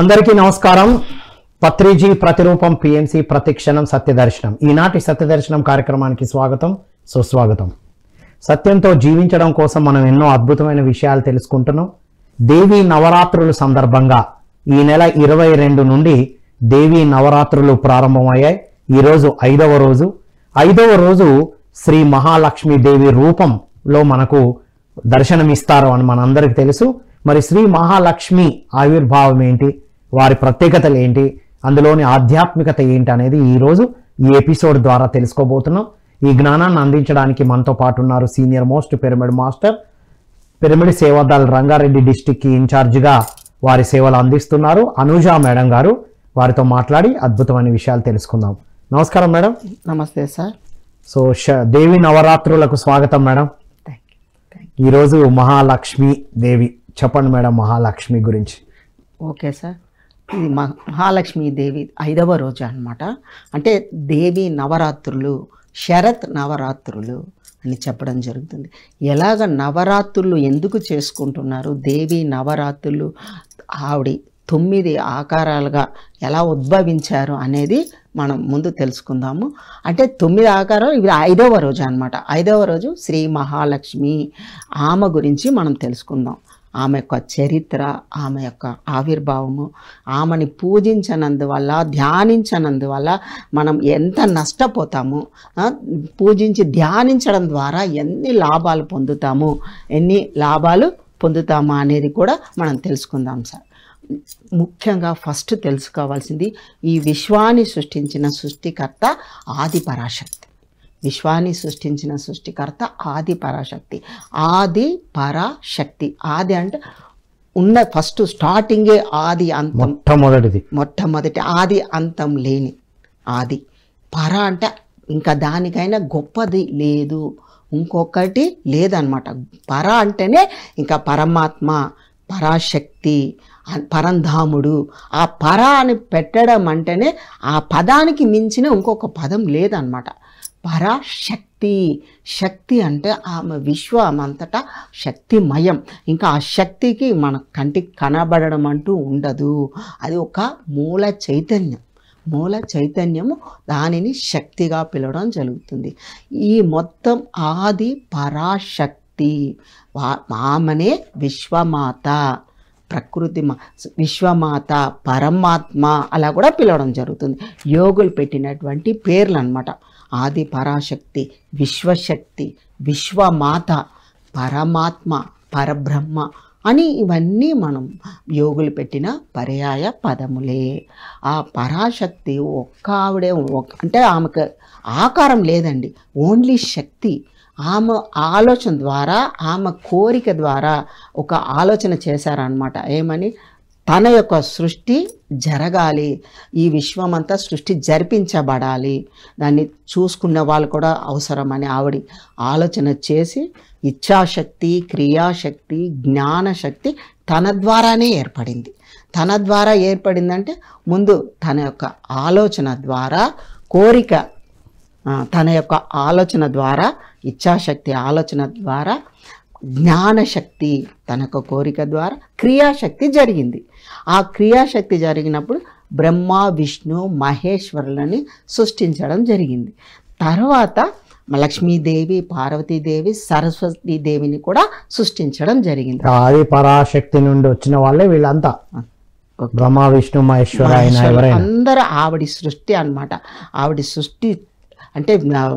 అందరికీ నమస్కారం. పత్రిజీ ప్రతిరూపం పిఎంసి ప్రతిక్షణం సత్యదర్శనం. ఈనాటి సత్యదర్శనం కార్యక్రమానికి స్వాగతం, సుస్వాగతం. సత్యంతో జీవించడం కోసం మనం ఎన్నో అద్భుతమైన విషయాలు తెలుసుకుంటున్నాం. దేవీ నవరాత్రుల సందర్భంగా ఈ నెల 22 నుండి దేవీ నవరాత్రులు ప్రారంభమయ్యాయి. ఈరోజు 5వ రోజు. 5వ రోజు శ్రీ మహాలక్ష్మీదేవి రూపంలో మనకు దర్శనమిస్తారు అని మనందరికీ తెలుసు. మరి శ్రీ మహాలక్ష్మి ఆవిర్భావం ఏంటి, వారి ప్రత్యేకతలు ఏంటి, అందులోని ఆధ్యాత్మికత ఏంటి అనేది ఈరోజు ఈ ఎపిసోడ్ ద్వారా తెలుసుకోబోతున్నాం. ఈ జ్ఞానాన్ని అందించడానికి మనతో పాటు ఉన్నారు senior most pyramid master, pyramid Seva Dal Rangareddy district ఇన్ఛార్జిగా వారి సేవలు అందిస్తున్నారు అనుజా మేడం గారు. వారితో మాట్లాడి అద్భుతమైన విషయాలు తెలుసుకుందాం. నమస్కారం మేడం. నమస్తే సార్. సో దేవి నవరాత్రులకు స్వాగతం మేడం. ఈరోజు మహాలక్ష్మి దేవి, చెప్పండి మేడం మహాలక్ష్మి గురించి. ఓకే సార్, ఇది మహాలక్ష్మి దేవి 5వ రోజు అన్నమాట. అంటే దేవి నవరాత్రులు, శరత్ నవరాత్రులు అని చెప్పడం జరుగుతుంది. ఎలాగ నవరాత్రులు ఎందుకు చేసుకుంటున్నారు, దేవి నవరాత్రులు ఆవిడ 9 ఆకారాలుగా ఎలా ఉద్భవించారు అనేది మనం ముందు తెలుసుకుందాము. అంటే 9 ఆకారాలు, ఇవి 5వ రోజు అన్నమాట. 5వ రోజు శ్రీ మహాలక్ష్మి, ఆమె గురించి మనం తెలుసుకుందాం. ఆమె యొక్క చరిత్ర, ఆమె యొక్క ఆవిర్భావము, ఆమెని పూజించనందువల్ల, ధ్యానించనందువల్ల మనం ఎంత నష్టపోతాము, పూజించి ధ్యానించడం ద్వారా ఎన్ని లాభాలు పొందుతాము అనేది కూడా మనం తెలుసుకుందాం సార్. ముఖ్యంగా ఫస్ట్ తెలుసుకోవాల్సింది, ఈ విశ్వాన్ని సృష్టించిన సృష్టికర్త ఆది పరాశక్తి. విశ్వాన్ని సృష్టించిన సృష్టికర్త ఆది పరాశక్తి. ఆది పరాశక్తి, ఆది అంటే ఉన్న ఫస్ట్ స్టార్టింగే ఆది, అంతం మొట్టమొదటి ఆది అంతం లేని ఆది. పర అంటే ఇంకా దానికైనా గొప్పది లేదు, ఇంకొకటి లేదనమాట. పర అంటేనే ఇంకా పరమాత్మ, పరాశక్తి, పరంధాముడు. ఆ పర అని పెట్టడం అంటేనే ఆ పదానికి మించిన ఇంకొక పదం లేదన్నమాట. పరాశక్తి, శక్తి అంటే ఆమె విశ్వం అంతటా శక్తిమయం. ఇంకా ఆ శక్తికి మన కంటికి కనబడడం అంటూ ఉండదు. అది ఒక మూల చైతన్యము, దానిని శక్తిగా పిలవడం జరుగుతుంది. ఈ మొత్తం ఆది పరాశక్తి, ఆమెనే విశ్వమాత, ప్రకృతి విశ్వమాత, పరమాత్మ అలా కూడా పిలవడం జరుగుతుంది. యోగులు పెట్టినటువంటి పేర్లు అన్నమాట. ఆది పరాశక్తి, విశ్వశక్తి, విశ్వమాత, పరమాత్మ, పరబ్రహ్మ అని ఇవన్నీ మనం యోగులు పెట్టిన పర్యాయ పదములే. ఆ పరాశక్తి ఒక్క ఆవిడే, అంటే ఆమెకు ఆకారం లేదండి, ఓన్లీ శక్తి. ఆమె ఆలోచన ద్వారా, ఆమె కోరిక ద్వారా ఒక ఆలోచన చేశారనమాట. ఏమని, తన యొక్క సృష్టి జరగాలి, ఈ విశ్వమంతా సృష్టి జరిపించబడాలి, దాన్ని చూసుకున్న వాళ్ళు కూడా అవసరమని ఆవిడ ఆలోచన చేసి, ఇచ్ఛాశక్తి, క్రియాశక్తి, జ్ఞానశక్తి తన ద్వారానే ఏర్పడింది. తన ద్వారా ఏర్పడిందంటే ముందు తన యొక్క ఆలోచన ద్వారా, కోరిక తన యొక్క ఆలోచన ద్వారా, ఇచ్ఛాశక్తి ఆలోచన ద్వారా, జ్ఞానశక్తి తన యొక్క కోరిక ద్వారా, క్రియాశక్తి జరిగింది. ఆ క్రియాశక్తి జరిగినప్పుడు బ్రహ్మ, విష్ణు, మహేశ్వరులని సృష్టించడం జరిగింది. తర్వాత లక్ష్మీదేవి, పార్వతీదేవి, సరస్వతీదేవిని కూడా సృష్టించడం జరిగింది. ఆది పరాశక్తి నుండి వచ్చిన వాళ్ళే వీళ్ళంతా, బ్రహ్మ, విష్ణు, మహేశ్వర అందరూ ఆవిడ సృష్టి అన్నమాట. ఆవిడ సృష్టి అంటే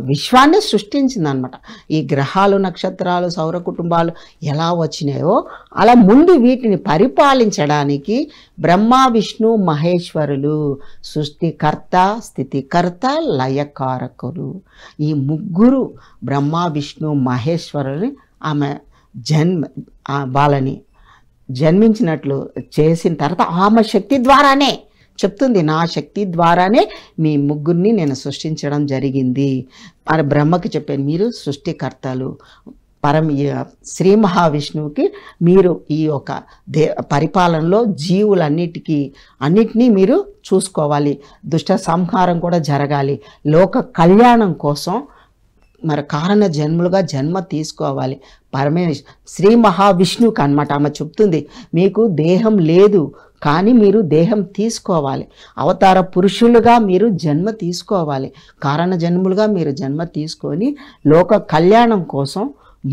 విశ్వాన్ని సృష్టించింది అనమాట. ఈ గ్రహాలు, నక్షత్రాలు, సౌర కుటుంబాలు ఎలా వచ్చినాయో అలా ముందు వీటిని పరిపాలించడానికి బ్రహ్మ, విష్ణు, మహేశ్వరులు సృష్టికర్త, స్థితికర్త, లయకారకులు. ఈ ముగ్గురు బ్రహ్మ, విష్ణు, మహేశ్వరుని ఆమె వాళ్ళని జన్మించినట్లు చేసిన తర్వాత ఆమె శక్తి ద్వారానే చెప్తుంది, నా శక్తి ద్వారానే మీ ముగ్గురిని నేను సృష్టించడం జరిగింది. మరి బ్రహ్మకి చెప్పాను, మీరు సృష్టికర్తలు, శ్రీ మహావిష్ణువుకి మీరు ఈ యొక్క పరిపాలనలో అన్నిటినీ మీరు చూసుకోవాలి, దుష్ట సంహారం కూడా జరగాలి, లోక కళ్యాణం కోసం మరి కారణ జన్ములుగా జన్మ తీసుకోవాలి. శ్రీ మహావిష్ణువుకి అన్నమాట ఆమె చెప్తుంది, మీకు దేహం లేదు కానీ మీరు దేహం తీసుకోవాలి, అవతార పురుషులుగా మీరు జన్మ తీసుకోవాలి, కారణ జన్ములుగా మీరు జన్మ తీసుకొని లోక కళ్యాణం కోసం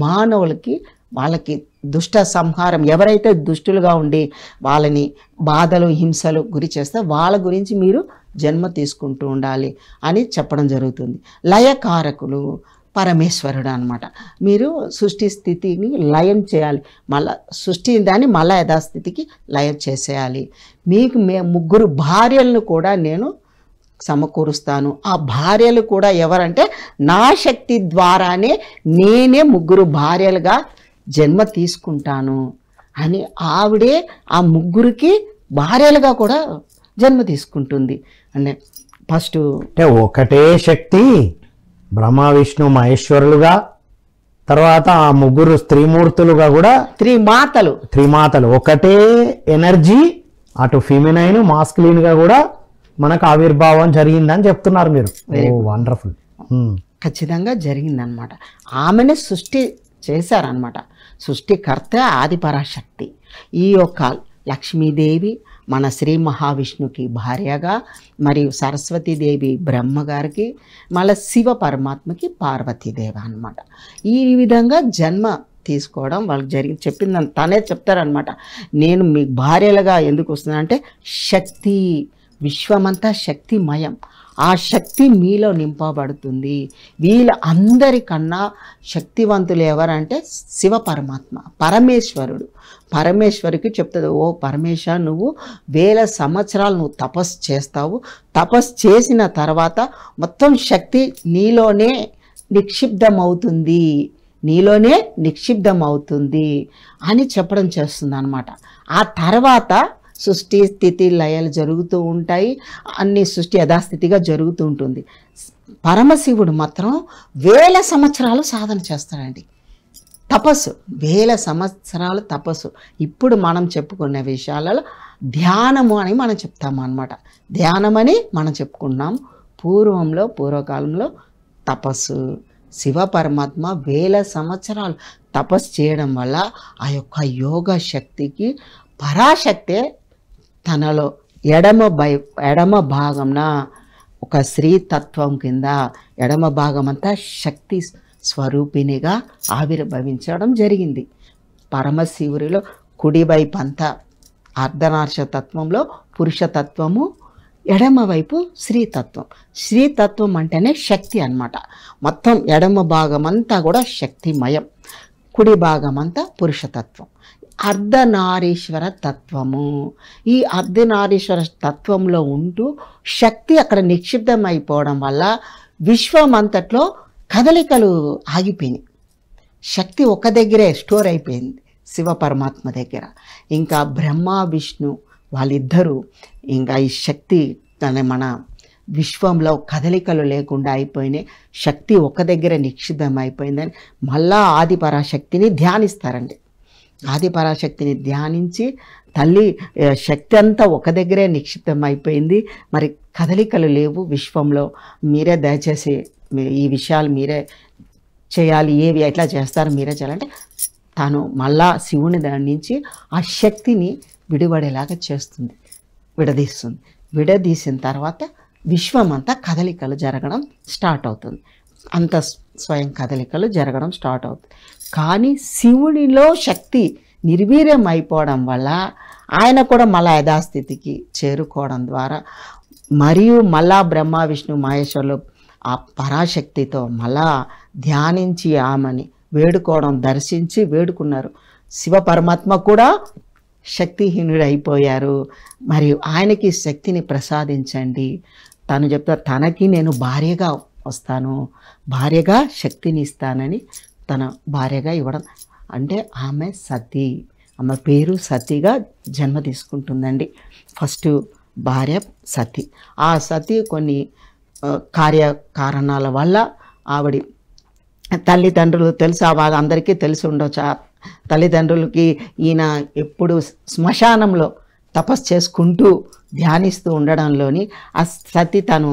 మానవులకి వాళ్ళకి దుష్ట సంహారం, ఎవరైతే దుష్టులుగా ఉండి వాళ్ళని బాధలు హింసలు గురి చేస్తే వాళ్ళ గురించి మీరు జన్మ తీసుకుంటూ ఉండాలి అని చెప్పడం జరుగుతుంది. లయకారకులు పరమేశ్వరుడు అన్నమాట. మీరు సృష్టి స్థితిని లయం చేయాలి, మళ్ళా సృష్టి దాన్ని మళ్ళా యథాస్థితికి లయం చేసేయాలి. మీకు ముగ్గురు భార్యలను కూడా నేను సమకూరుస్తాను. ఆ భార్యలు కూడా ఎవరంటే నా శక్తి ద్వారానే నేనే ముగ్గురు భార్యలుగా జన్మ తీసుకుంటాను అని ఆవిడే ఆ ముగ్గురికి భార్యలుగా కూడా జన్మ తీసుకుంటుంది. అంటే ఫస్ట్ అంటే ఒకటే శక్తి బ్రహ్మ విష్ణు మహేశ్వరులుగా, తర్వాత ఆ ముగ్గురు స్త్రీమూర్తులుగా కూడా త్రిమాతలు ఒకటే ఎనర్జీ, అటు ఫిమినైన్ మాస్కులిన్ గా కూడా మనకు ఆవిర్భావం జరిగిందని చెప్తున్నారు మీరు. వండర్ఫుల్. ఖచ్చితంగా జరిగిందనమాట. ఆమెనే సృష్టి చేశారనమాట. సృష్టికర్త ఆదిపరాశక్తి. ఈ యొక్క లక్ష్మీదేవి మన శ్రీ మహావిష్ణుకి భార్యగా, మరియు సరస్వతీదేవి బ్రహ్మగారికి, మళ్ళీ శివ పరమాత్మకి పార్వతీదేవి అన్నమాట. ఈ విధంగా జన్మ తీసుకోవడం వాళ్ళకి చెప్పిందని తనే చెప్తారనమాట. నేను మీ భార్యలుగా ఎందుకు వస్తున్నానంటే శక్తి, విశ్వమంతా శక్తిమయం, ఆ శక్తి మీలో నింపబడుతుంది. వీళ్ళ అందరికన్నా శక్తివంతులు ఎవరంటే శివ పరమాత్మ, పరమేశ్వరుడు. పరమేశ్వరికి చెప్తుంది, ఓ పరమేశ, నువ్వు 1000 సంవత్సరాలు నువ్వు తపస్సు చేస్తావు, తపస్సు చేసిన తర్వాత మొత్తం శక్తి నీలోనే నిక్షిప్తమవుతుంది, నీలోనే నిక్షిప్తమవుతుంది అని చెప్పడం చేస్తుంది అన్నమాట. ఆ తర్వాత సృష్టి స్థితి లయాలు జరుగుతూ ఉంటాయి, అన్ని సృష్టి యథాస్థితిగా జరుగుతూ ఉంటుంది. పరమశివుడు మాత్రం 1000 సంవత్సరాలు సాధన చేస్తాడండి, తపస్సు, 1000 సంవత్సరాలు తపస్సు. ఇప్పుడు మనం చెప్పుకునే విషయాలలో ధ్యానము అని మనం చెప్తాము అన్నమాట. ధ్యానమని మనం చెప్పుకున్నాం. పూర్వకాలంలో తపస్సు. శివ పరమాత్మ 1000 సంవత్సరాలు తపస్సు చేయడం వల్ల ఆ యొక్క యోగ శక్తికి పరాశక్తే తనలో ఎడమ భాగంన ఒక స్త్రీతత్వం కింద ఎడమ భాగం అంతా శక్తి స్వరూపిణిగా ఆవిర్భవించడం జరిగింది. పరమశివుడిలో కుడివైపు అంతా అర్ధనార్ష తత్వంలో పురుషతత్వము, ఎడమవైపు స్త్రీతత్వం. స్త్రీతత్వం అంటేనే శక్తి అన్నమాట. మొత్తం ఎడమ భాగం అంతా కూడా శక్తిమయం, కుడి భాగం అంతా పురుషతత్వం. అర్ధనారీశ్వర తత్వము. ఈ అర్ధనారీశ్వర తత్వంలో ఉంటూ శక్తి అక్కడ నిక్షిప్తం అయిపోవడం వల్ల విశ్వం అంతట్లో కదలికలు ఆగిపోయినాయి. శక్తి ఒక దగ్గరే స్టోర్ అయిపోయింది శివ పరమాత్మ దగ్గర. ఇంకా బ్రహ్మ విష్ణు వాళ్ళిద్దరూ ఇంకా ఈ శక్తి మన విశ్వంలో కదలికలు లేకుండా అయిపోయినాయి, శక్తి ఒక దగ్గర నిక్షిప్తం అయిపోయిందని మళ్ళా ఆదిపరాశక్తిని ధ్యానిస్తారండి. ఆదిపరాశక్తిని ధ్యానించి తల్లి శక్తి అంతా ఒక దగ్గరే నిక్షిప్తం అయిపోయింది, మరి కదలికలు లేవు విశ్వంలో, మీరే దయచేసి ఈ విషయాలు మీరే చేయాలి, ఏవి ఎట్లా చేస్తారు మీరే చేయాలంటే తాను మళ్ళా శివుని దాని నుంచి ఆ శక్తిని విడిపడేలాగా చేస్తుంది, విడదీస్తుంది. విడదీసిన తర్వాత విశ్వం అంతా కదలికలు జరగడం స్టార్ట్ అవుతుంది. అంత స్వయం కదలికలు జరగడం స్టార్ట్ అవుతుంది. కానీ శివునిలో శక్తి నిర్వీర్యం అయిపోవడం వల్ల ఆయన కూడా మళ్ళా యథాస్థితికి చేరుకోవడం ద్వారా, మరియు మళ్ళా బ్రహ్మ విష్ణు మహేశ్వరులు ఆ పరాశక్తితో మళ్ళా ధ్యానించి ఆమెని వేడుకోవడం, దర్శించి వేడుకున్నారు. శివ పరమాత్మ కూడా శక్తిహీనుడు అయిపోయారు, మరియు ఆయనకి శక్తిని ప్రసాదించండి. తను చెప్తా, తనకి నేను భార్యగా వస్తాను, భార్యగా శక్తిని ఇస్తానని తన భార్యగా ఇవ్వడం. అంటే ఆమె సతీ, ఆమె పేరు సతీగా జన్మ తీసుకుంటుందండి. ఫస్ట్ భార్య సతీ. ఆ సతీ కొన్ని కార్యకారణాల వల్ల ఆవిడ తల్లిదండ్రులు తెలుసు, వాళ్ళందరికీ తెలిసి ఉండొచ్చు. తల్లిదండ్రులకి ఈయన ఎప్పుడు శ్మశానంలో తపస్సు చేసుకుంటూ ధ్యానిస్తూ ఉండడంలోని ఆ సతీ తను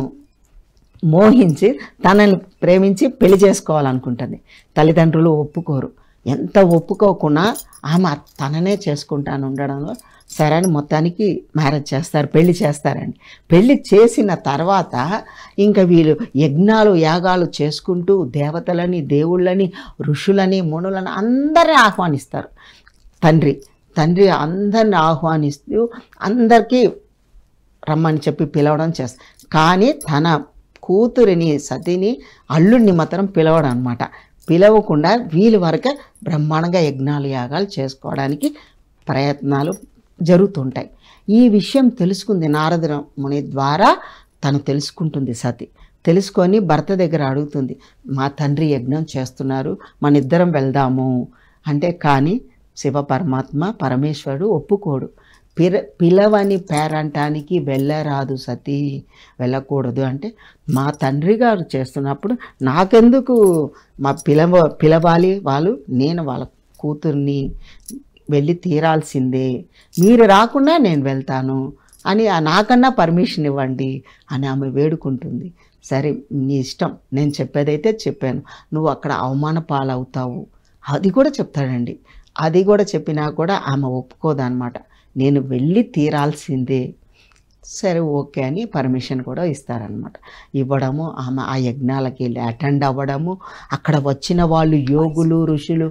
మోహించి తనని ప్రేమించి పెళ్లి చేసుకోవాలనుకుంటుంది. తల్లిదండ్రులు ఒప్పుకోరు. ఎంత ఒప్పుకోకుండా ఆమె తననే చేసుకుంటాను ఉండడంలో సరే అని మొత్తానికి మ్యారేజ్ చేస్తారు, పెళ్లి చేస్తారండి. పెళ్లి చేసిన తర్వాత ఇంకా వీళ్ళు యజ్ఞాలు యాగాలు చేసుకుంటూ దేవతలని, దేవుళ్ళని, ఋషులని, మునులని అందరినీ ఆహ్వానిస్తారు. తండ్రి అందరిని ఆహ్వానిస్తూ అందరికీ రమ్మని చెప్పి పిలవడం చేస్తారు. కానీ తన కూతురిని సతిని అల్లుడిని మాత్రం పిలవడం అనమాట. పిలవకుండా వీళ్ళ వరకు బ్రహ్మాండంగా యజ్ఞాలు యాగాలు చేసుకోవడానికి ప్రయత్నాలు జరుగుతుంటాయి. ఈ విషయం తెలుసుకుంది నారద ముని ద్వారా. తను తెలుసుకుంటుంది సతి. తెలుసుకొని భర్త దగ్గర అడుగుతుంది, మా తండ్రి యజ్ఞం చేస్తున్నారు, మన ఇద్దరం వెళ్దాము అంటే. కానీ శివ పరమాత్మ పరమేశ్వరుడు ఒప్పుకోడు. పిలవని పేరంటానికి వెళ్ళరాదు సతీ, వెళ్ళకూడదు అంటే మా తండ్రి గారు చేస్తున్నప్పుడు నాకెందుకు మా పిలవాలి వాళ్ళు, నేను వాళ్ళ కూతుర్ని, వెళ్ళి తీరాల్సిందే, మీరు రాకుండా నేను వెళ్తాను అని నాకన్నా పర్మిషన్ ఇవ్వండి అని ఆమె వేడుకుంటుంది. సరే నీ ఇష్టం, నేను చెప్పేదైతే చెప్పాను, నువ్వు అక్కడ అవమాన పాలవుతావు అది కూడా చెప్తాడండి. అది కూడా చెప్పినా కూడా ఆమె ఒప్పుకోదన్నమాట. నేను వెళ్ళి తీరాల్సిందే. సరే ఓకే అని పర్మిషన్ కూడా ఇస్తారనమాట. ఇవ్వడము, ఆమె ఆ యజ్ఞాలకి వెళ్ళి అటెండ్ అవ్వడము. అక్కడ వచ్చిన వాళ్ళు యోగులు ఋషులు,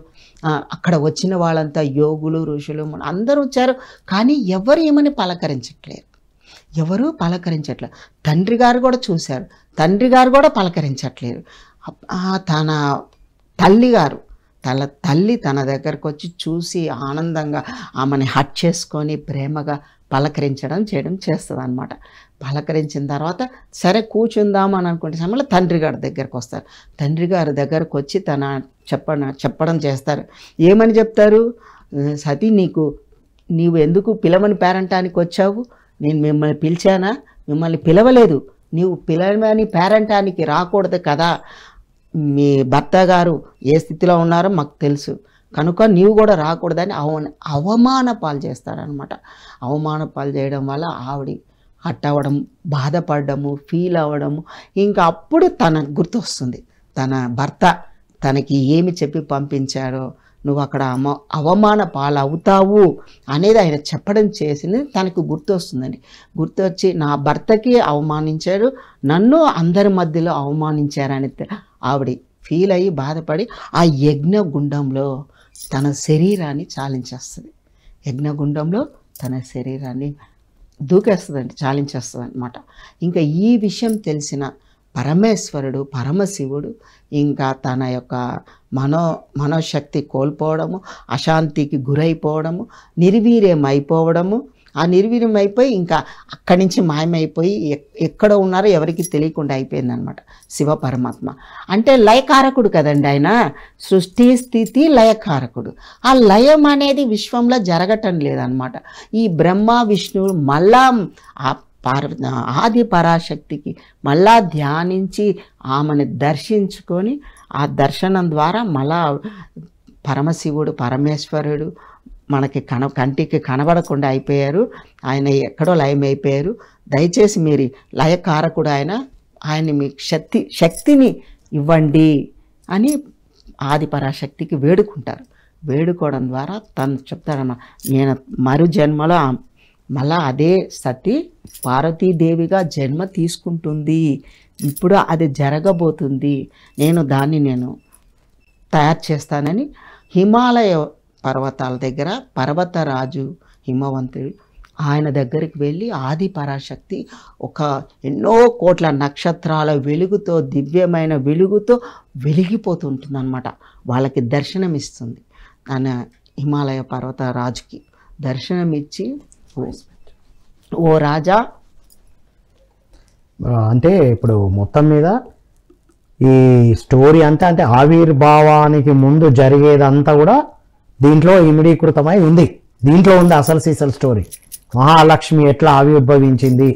అక్కడ వచ్చిన వాళ్ళంతా యోగులు ఋషులు అందరూ వచ్చారు. కానీ ఎవరు ఏమని పలకరించట్లేదు, ఎవరు పలకరించట్లేదు. తండ్రి గారు కూడా చూశారు, తండ్రి గారు కూడా పలకరించట్లేదు. తన తల్లిగారు తల్లి తన దగ్గరకు వచ్చి చూసి ఆనందంగా ఆమెని హట్ చేసుకొని ప్రేమగా పలకరించడం చేయడం అనమాట. పలకరించిన తర్వాత సరే కూర్చుందాం అని అనుకుంటే సమయంలో తండ్రి గారి దగ్గరకు వస్తారు. తండ్రి గారి దగ్గరకు వచ్చి చెప్పడం చేస్తారు. ఏమని చెప్తారు, సతీ నీవు ఎందుకు పిలవని పేరంటానికి వచ్చావు, నేను మిమ్మల్ని పిలిచానా, మిమ్మల్ని పిలవలేదు, నీవు పిలవని పేరంటానికి రాకూడదు కదా, మీ భర్త గారు ఏ స్థితిలో ఉన్నారో మాకు తెలుసు కనుక నీవు కూడా రాకూడదని అవమాన పాలు చేస్తారనమాట. అవమాన పాలు చేయడం వల్ల ఆవిడ హట్ అవ్వడం, బాధపడము, ఫీల్ అవ్వడము. ఇంకా అప్పుడు తనకు గుర్తొస్తుంది తన భర్త తనకి ఏమి చెప్పి పంపించారో, నువ్వు అక్కడ అవమాన పాలు అవుతావు అనేది ఆయన చెప్పడం చేసింది తనకు గుర్తొస్తుందండి. గుర్తొచ్చి నా భర్తకి అవమానించారు, నన్ను అందరి మధ్యలో అవమానించారని ఆవిడ ఫీల్ అయ్యి బాధపడి ఆ యజ్ఞగుండంలో తన శరీరాన్ని చాలించేస్తుంది. యజ్ఞగుండంలో తన శరీరాన్ని దూకేస్తుందండి, చాలించేస్తుంది అనమాట. ఇంకా ఈ విషయం తెలిసిన పరమేశ్వరుడు పరమశివుడు ఇంకా తన యొక్క మనోశక్తి కోల్పోవడము, అశాంతికి గురైపోవడము, నిర్వీర్యం అయిపోవడము. ఆ నిర్వీర్యం అయిపోయి ఇంకా అక్కడి నుంచి మాయమైపోయి ఎక్కడ ఉన్నారో ఎవరికి తెలియకుండా అయిపోయిందనమాట శివ పరమాత్మ. అంటే లయకారకుడు కదండి ఆయన, సృష్టి స్థితి లయకారకుడు. ఆ లయం అనేది విశ్వంలో జరగటం లేదనమాట. ఈ బ్రహ్మ విష్ణువు మళ్ళా ఆది పరాశక్తికి మళ్ళా ధ్యానించి ఆమెను దర్శించుకొని ఆ దర్శనం ద్వారా మళ్ళా పరమశివుడు పరమేశ్వరుడు మనకి కంటికి కనబడకుండా అయిపోయారు. ఆయన ఎక్కడో లయం అయిపోయారు. దయచేసి మీరు లయకారకుడు ఆయన మీకు శక్తిని ఇవ్వండి అని ఆది పరాశక్తికి వేడుకుంటారు. వేడుకోవడం ద్వారా తను చెప్తారమ్మా, నేను మరు జన్మలో మళ్ళా అదే సతీ పార్వతీదేవిగా జన్మ తీసుకుంటుంది, ఇప్పుడు అది జరగబోతుంది, నేను తయారు చేస్తానని హిమాలయ పర్వతాల దగ్గర పర్వతరాజు హిమవంతుడు ఆయన దగ్గరికి వెళ్ళి ఆది పరాశక్తి ఎన్నో కోట్ల నక్షత్రాల వెలుగుతో దివ్యమైన వెలుగుతో వెలిగిపోతుంటుందన్నమాట. వాళ్ళకి దర్శనం ఇస్తుంది. ఆయన హిమాలయ పర్వతరాజుకి దర్శనమిచ్చి, ఓ రాజా, అంటే ఇప్పుడు మొత్తం మీద ఈ స్టోరీ అంతా అంటే ఆవిర్భావానికి ముందు జరిగేదంతా కూడా దీంట్లో ఇమిడీకృతమై ఉంది. దీంట్లో ఉంది అసలు సీసల్ స్టోరీ. మహాలక్ష్మి ఎట్లా ఆవిర్భవించింది,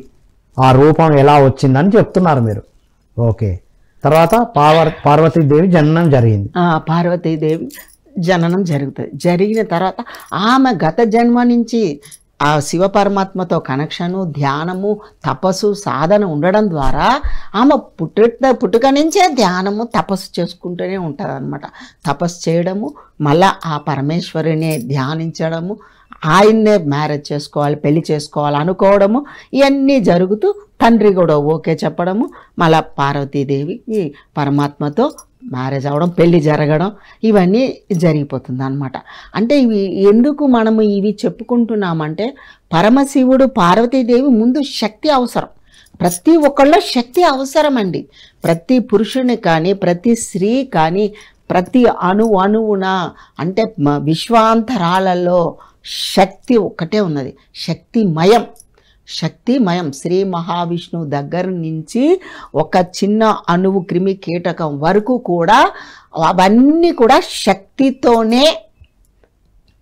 ఆ రూపం ఎలా వచ్చిందని చెప్తున్నారు మీరు. ఓకే, తర్వాత పార్వతీదేవి జననం జరిగింది. పార్వతీదేవి జననం జరుగుతుంది. జరిగిన తర్వాత ఆమె గత జన్మ నుంచి ఆ శివ పరమాత్మతో కనెక్షను, ధ్యానము, తపస్సు, సాధన ఉండడం ద్వారా ఆమె పుట్టుక నుంచే ధ్యానము, తపస్సు చేసుకుంటూనే ఉంటుంది అనమాట. తపస్సు చేయడము, మళ్ళా ఆ పరమేశ్వరునే ధ్యానించడము, ఆయన్నే మ్యారేజ్ చేసుకోవాలి, పెళ్లి చేసుకోవాలి అనుకోవడము, ఇవన్నీ జరుగుతూ తండ్రి కూడా ఓకే చెప్పడము, మళ్ళా పార్వతీదేవికి పరమాత్మతో మ్యారేజ్ అవ్వడం, పెళ్ళి జరగడం, ఇవన్నీ జరిగిపోతుంది అనమాట. అంటే ఇవి ఎందుకు మనము ఇవి చెప్పుకుంటున్నామంటే, పరమశివుడు పార్వతీదేవి ముందు శక్తి అవసరం. ప్రతి ఒక్కళ్ళ శక్తి అవసరం అండి. ప్రతి పురుషుని కానీ, ప్రతి స్త్రీ కానీ, ప్రతి అణువున అంటే విశ్వాంతరాలలో శక్తి ఒక్కటే ఉన్నది. శక్తిమయం శ్రీ మహావిష్ణువు దగ్గర నుంచి ఒక చిన్న అణువు, క్రిమి, కీటకం వరకు కూడా అవన్నీ కూడా శక్తితోనే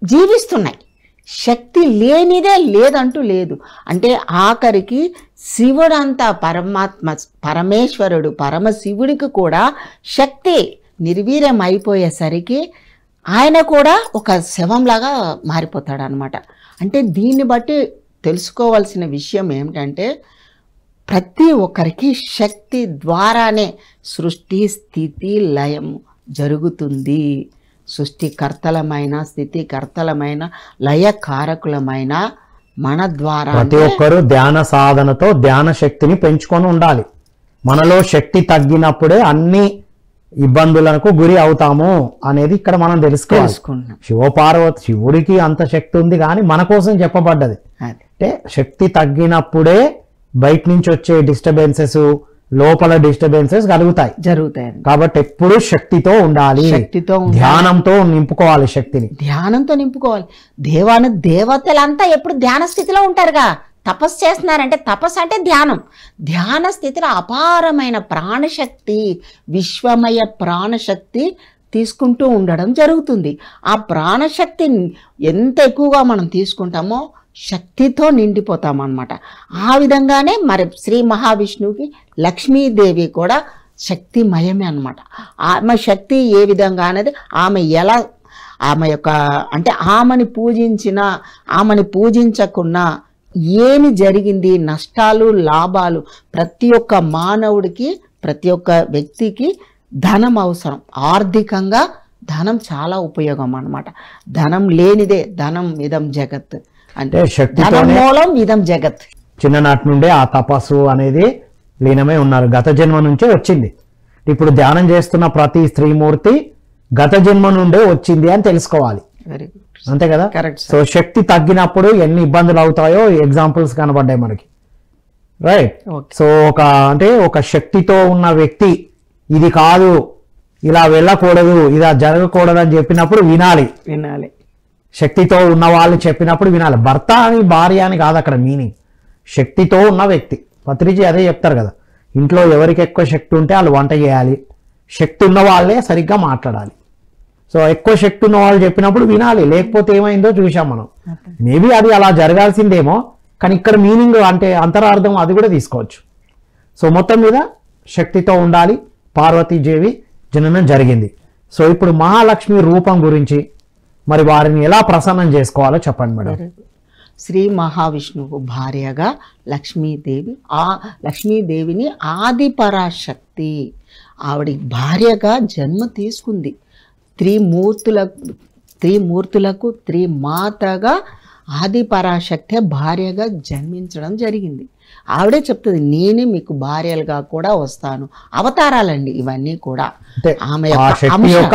జీవిస్తున్నాయి. శక్తి లేనిదే లేదంటూ లేదు. అంటే ఆఖరికి శివుడంతా పరమేశ్వరుడు పరమశివుడికి కూడా శక్తి నిర్వీర్యం అయిపోయేసరికి ఆయన కూడా ఒక శవంలాగా మారిపోతాడు అనమాట. అంటే దీన్ని బట్టి తెలుసుకోవాల్సిన విషయం ఏమిటంటే, ప్రతి ఒక్కరికి శక్తి ద్వారానే సృష్టి, స్థితి, లయం జరుగుతుంది. సృష్టికర్తలమైన, స్థితికర్తలమైన, లయకారకులమైన మన ద్వారా ప్రతి ఒక్కరు ధ్యాన సాధనతో ధ్యాన శక్తిని పెంచుకొని ఉండాలి. మనలో శక్తి తగ్గినప్పుడే అన్ని ఇబ్బందులకు గురి అవుతాము అనేది ఇక్కడ మనం తెలుసుకోవాలి. శివపార్వతి, శివుడికి అంత శక్తి ఉంది కానీ మన కోసం చెప్పబడ్డది. అంటే శక్తి తగ్గినప్పుడే బయట నుంచి వచ్చే డిస్టర్బెన్సెస్, లోపల డిస్టర్బెన్సెస్ జరుగుతాయి. కాబట్టి ఎప్పుడు శక్తితో ఉండాలి, ధ్యానంతో నింపుకోవాలి. శక్తిని ధ్యానంతో నింపుకోవాలి. దేవతలంతా ఎప్పుడు ధ్యాన స్థితిలో ఉంటారుగా. తపస్సు చేస్తున్నారంటే, తపస్సు అంటే ధ్యాన స్థితిలో అపారమైన ప్రాణశక్తి, విశ్వమయ ప్రాణశక్తి తీసుకుంటూ ఉండడం జరుగుతుంది. ఆ ప్రాణశక్తి ఎంత ఎక్కువగా మనం తీసుకుంటామో శక్తితో నిండిపోతామన్నమాట. ఆ విధంగానే మరి శ్రీ మహావిష్ణువుకి లక్ష్మీదేవి కూడా శక్తిమయమే అన్నమాట. ఆమె శక్తి ఏ విధంగా అనేది ఆమె యొక్క అంటే ఆమెని పూజించకున్నా ఏమి జరిగింది, నష్టాలు, లాభాలు, ప్రతి ఒక్క మానవుడికి, ప్రతి ఒక్క వ్యక్తికి ధనం అవసరం. ఆర్థికంగా ధనం చాలా ఉపయోగం అన్నమాట. ధనం లేనిదే ధనం ఇదం జగత్ అంటే ధనం మూలం ఇదం జగత్. చిన్ననాటి నుండే ఆ తపస్సు అనేది లీనమై ఉన్నారు. గత జన్మ నుంచే వచ్చింది. ఇప్పుడు ధ్యానం చేస్తున్న ప్రతి స్త్రీమూర్తి గత జన్మ నుండే వచ్చింది అని తెలుసుకోవాలి. వెరీ గుడ్, అంతే కదా. కరెక్ట్. సో శక్తి తగ్గినప్పుడు ఎన్ని ఇబ్బందులు అవుతాయో ఎగ్జాంపుల్స్ కనబడ్డాయి మనకి, రైట్. సో ఒక శక్తితో ఉన్న వ్యక్తి ఇది కాదు, ఇలా వెళ్ళకూడదు, ఇలా జరగకూడదు అని చెప్పినప్పుడు వినాలి. శక్తితో ఉన్న వాళ్ళు చెప్పినప్పుడు వినాలి. భర్త అని, భార్య అని కాదు అక్కడ మీనింగ్. శక్తితో ఉన్న వ్యక్తి. పత్రిజీ అదే చెప్తారు కదా, ఇంట్లో ఎవరికి ఎక్కువ శక్తి ఉంటే వాళ్ళు వంట చేయాలి, శక్తి ఉన్న వాళ్ళే సరిగ్గా మాట్లాడాలి. సో ఎక్కువ శక్తి ఉన్న వాళ్ళు చెప్పినప్పుడు వినాలి, లేకపోతే ఏమైందో చూసాం మనం. మేబీ అది అలా జరగాల్సిందేమో, కానీ ఇక్కడ మీనింగ్ అంటే అంతరార్థం అది కూడా తీసుకోవచ్చు. సో మొత్తం మీద శక్తితో ఉండాలి. పార్వతీదేవి జననం జరిగింది. సో ఇప్పుడు మహాలక్ష్మి రూపం గురించి, మరి వారిని ఎలా ప్రసన్నం చేసుకోవాలో చెప్పండి మేడం. శ్రీ మహావిష్ణువు భార్యగా లక్ష్మీదేవి, ఆ లక్ష్మీదేవిని ఆదిపరాశక్తి ఆవిడ భార్యగా జన్మ తీసుకుంది. త్రిమూర్తులకు త్రిమాతగా ఆదిపరాశక్తి భార్యగా జన్మించడం జరిగింది. ఆవిడే చెప్తుంది, నేనే మీకు భార్యలుగా కూడా వస్తాను. అవతారాలండి ఇవన్నీ కూడా, ఆమె యొక్క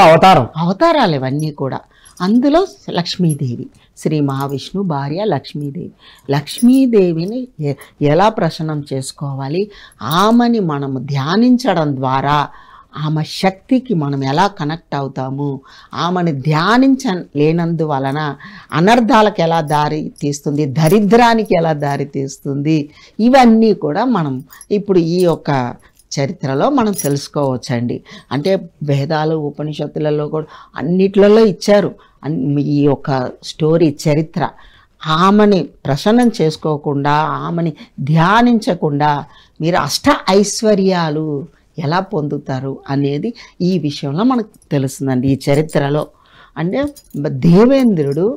అవతారాలు ఇవన్నీ కూడా. అందులో లక్ష్మీదేవి, శ్రీ మహావిష్ణు భార్య లక్ష్మీదేవి. లక్ష్మీదేవిని ఎలా ప్రసన్నం చేసుకోవాలి, ఆమెని మనము ధ్యానించడం ద్వారా ఆమె శక్తికి మనం ఎలా కనెక్ట్ అవుతాము, ఆమెను ధ్యానించలేనందువలన అనర్థాలకు ఎలా దారి తీస్తుంది, దరిద్రానికి ఎలా దారి తీస్తుంది, ఇవన్నీ కూడా మనం ఇప్పుడు ఈ యొక్క చరిత్రలో మనం తెలుసుకోవచ్చండి. అంటే వేదాలు, ఉపనిషత్తులలో కూడా అన్నిట్లలో ఇచ్చారు ఈ యొక్క స్టోరీ, చరిత్ర. ఆమెని ప్రసన్నం చేసుకోకుండా, ఆమెని ధ్యానించకుండా మీరు అష్ట ఐశ్వర్యాలు ఎలా పొందుతారు అనేది ఈ విషయంలో మనకు తెలుస్తుందండి ఈ చరిత్రలో. అంటే దేవేంద్రుడు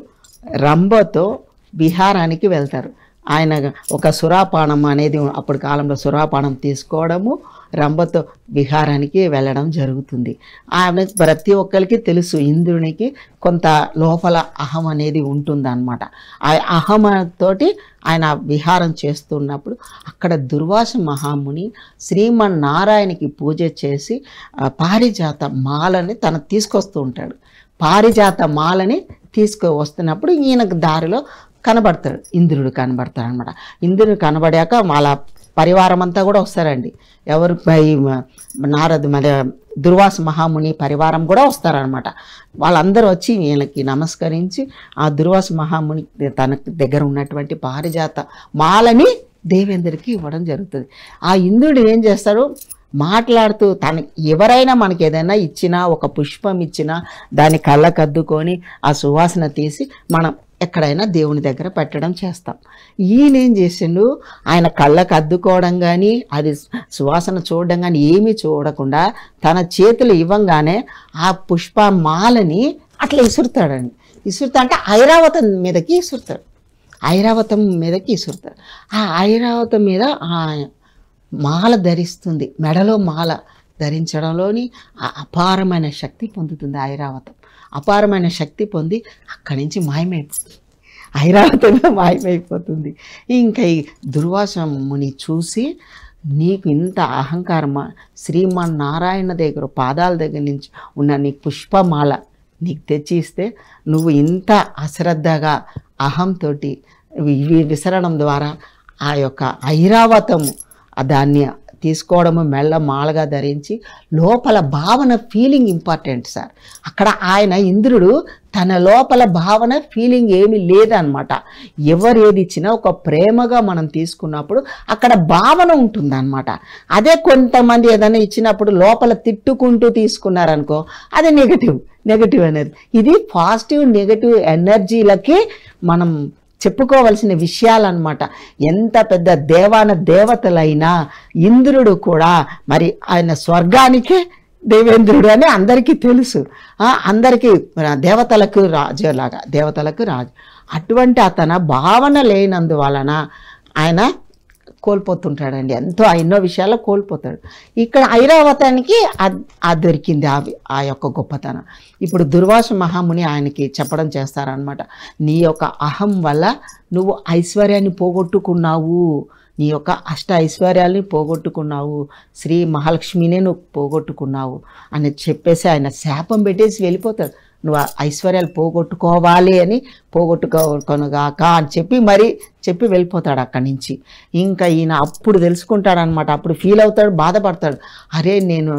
రంభతో విహారానికి వెళ్తారు. ఆయన ఒక సురాపానం అనేది అప్పటి కాలంలో సురాపానం తీసుకోవడము, రంభతో విహారానికి వెళ్ళడం జరుగుతుంది. ఆయన ప్రతి ఒక్కరికి తెలుసు ఇంద్రునికి కొంత లోపల అహం అనేది ఉంటుందన్నమాట. ఆ అహంతోటి ఆయన విహారం చేస్తున్నప్పుడు అక్కడ దుర్వాస మహాముని శ్రీమన్నారాయణకి పూజ చేసి పారిజాత మాలని తను తీసుకొస్తూ ఉంటాడు. పారిజాత మాలని వస్తున్నప్పుడు ఈయనకు దారిలో కనబడతాడు, ఇంద్రుడు కనబడతాడు అనమాట. ఇంద్రుడు కనబడాక వాళ్ళ పరివారం అంతా కూడా వస్తారండి. ఎవరు నారదు మన దుర్వాస మహాముని పరివారం కూడా వస్తారనమాట. వాళ్ళందరూ వచ్చి వీళ్ళకి నమస్కరించి ఆ దుర్వాస మహాముని తన దగ్గర ఉన్నటువంటి పారిజాత మాలని దేవేంద్రుడికి ఇవ్వడం జరుగుతుంది. ఆ ఇంద్రుడు ఏం చేస్తాడు, మాట్లాడుతూ ఎవరైనా మనకి ఏదైనా ఇచ్చినా, ఒక పుష్పం ఇచ్చినా దాన్ని కళ్ళకద్దుకొని ఆ సువాసన తీసి మనం ఎక్కడైనా దేవుని దగ్గర పెట్టడం చేస్తాం. ఈయన ఏం చేసిండు, ఆయన కళ్ళకు అద్దుకోవడం కానీ అది సువాసన చూడడం కానీ ఏమీ చూడకుండా తన చేతులు ఇవ్వంగానే ఆ పుష్పమాలని అట్లా ఇసురుతాడండి. ఇసురుతా అంటే ఐరావతం మీదకి ఇసురుతాడు. ఐరావతం మీదకి ఇసురుతాడు. ఆ ఐరావతం మీద ఆ మాల ధరిస్తుంది. మెడలో మాల ధరించడంలోని అపారమైన శక్తి పొందుతుంది ఐరావతం. అపారమైన శక్తి పొంది అక్కడి నుంచి మాయమైపోతుంది, ఐరావతంలో మాయమైపోతుంది. ఇంకా ఈ దుర్వాస ముని చూసి, నీకు ఇంత అహంకారమా, శ్రీమన్నారాయణ దగ్గర పాదాల దగ్గర నుంచి ఉన్న నీ పుష్పమాల నీకు తెచ్చి ఇస్తే నువ్వు ఇంత అశ్రద్ధగా అహంతో విసరడం ద్వారా ఆ యొక్క ఐరావతము దాన్ని తీసుకోవడము మెల్ల మాలగా ధరించి లోపల భావన ఫీలింగ్ ఇంపార్టెంట్ సార్. అక్కడ ఆయన ఇంద్రుడు తన లోపల భావన ఫీలింగ్ ఏమీ లేదనమాట. ఎవరు ఏది ఇచ్చినా ఒక ప్రేమగా మనం తీసుకున్నప్పుడు అక్కడ భావన ఉంటుందన్నమాట. అదే కొంతమంది ఏదైనా ఇచ్చినప్పుడు లోపల తిట్టుకుంటూ తీసుకున్నారనుకో, అది నెగటివ్ అనేది. ఇది పాజిటివ్ నెగటివ్ ఎనర్జీలకి మనం చెప్పుకోవలసిన విషయాలన్నమాట. ఎంత పెద్ద దేవతలైనా ఇంద్రుడు కూడా మరి ఆయన స్వర్గానికే దేవేంద్రుడు అని అందరికీ తెలుసు. అందరికీ దేవతలకు రాజు. అటువంటి అతను భావన లేనందువలన ఆయన కోల్పోతుంటాడండి. ఎన్నో విషయాల్లో కోల్పోతాడు. ఇక్కడ ఐరావతానికి దొరికింది ఆ యొక్క గొప్పతనం. ఇప్పుడు దుర్వాస మహాముని ఆయనకి చెప్పడం చేస్తారనమాట. నీ యొక్క అహం వల్ల నువ్వు ఐశ్వర్యాన్ని పోగొట్టుకున్నావు, నీ యొక్క అష్ట ఐశ్వర్యాలని పోగొట్టుకున్నావు, శ్రీ మహాలక్ష్మినే నువ్వు పోగొట్టుకున్నావు అని చెప్పేసి ఆయన శాపం పెట్టేసి వెళ్ళిపోతాడు. నువ్వు ఐశ్వర్యాలు పోగొట్టుకోవాలి అని పోగొట్టుకోనుగాక అని చెప్పి వెళ్ళిపోతాడు అక్కడి నుంచి. ఇంకా ఈయన అప్పుడు తెలుసుకుంటాడనమాట. అప్పుడు ఫీల్ అవుతాడు, బాధపడతాడు. అరే, నేను